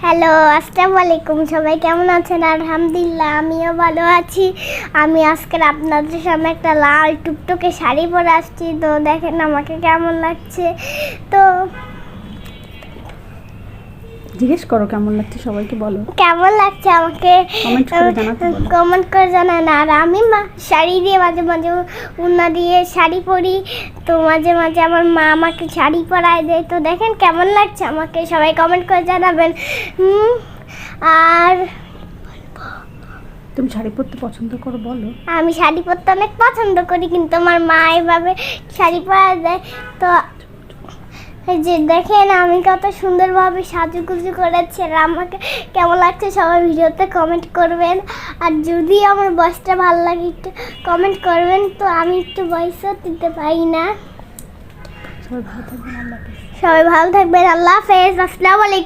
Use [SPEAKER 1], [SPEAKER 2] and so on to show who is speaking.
[SPEAKER 1] Hello, আসসালামু আলাইকুম। সবাই কেমন আছেন? আলহামদুলিল্লাহ, আমিও ভালো আছি। আমি আজকে আপনাদের সামনে একটা লাল টুকটুকে শাড়ি পরে আসছি। তো দেখেন আমাকে কেমন লাগছে। তো
[SPEAKER 2] জিজ্ঞেস করো কেমন লাগছে, সবাইকে বলো
[SPEAKER 1] কেমন লাগছে আমাকে কমেন্ট করে জানান। আর আমি শাড়ি দিয়ে মাঝে মাঝে উন্না দিয়ে শাড়ি পরি। তো মাঝে মাঝে আমার মা আমাকে শাড়ি পরায় দেয়। তো দেখেন কেমন লাগছে আমাকে, সবাই কমেন্ট করে জানাবেন। আর
[SPEAKER 2] তুমি শাড়ি পরতে পছন্দ করো বলো।
[SPEAKER 1] আমি শাড়ি পরতে অনেক পছন্দ করি, কিন্তু আমার মা এভাবে শাড়ি পরা দেয়। তো এই যে দেখেন আমি কত সুন্দরভাবে সাজুগুজু করেছি। আর আমাকে কেমন লাগছে সবাই ভিডিওতে কমেন্ট করবেন। আর যদি আমার ভয়েসটা ভালো লাগে একটু কমেন্ট করবেন। তো আমি একটু ভয়েসও দিতে পারি না।
[SPEAKER 2] সবাই ভালো থাকবেন, আল্লাহ হাফেজ।
[SPEAKER 1] সবাই ভালো থাকবেন, আল্লাহ হাফেজ, আসসালামু আলাইকুম।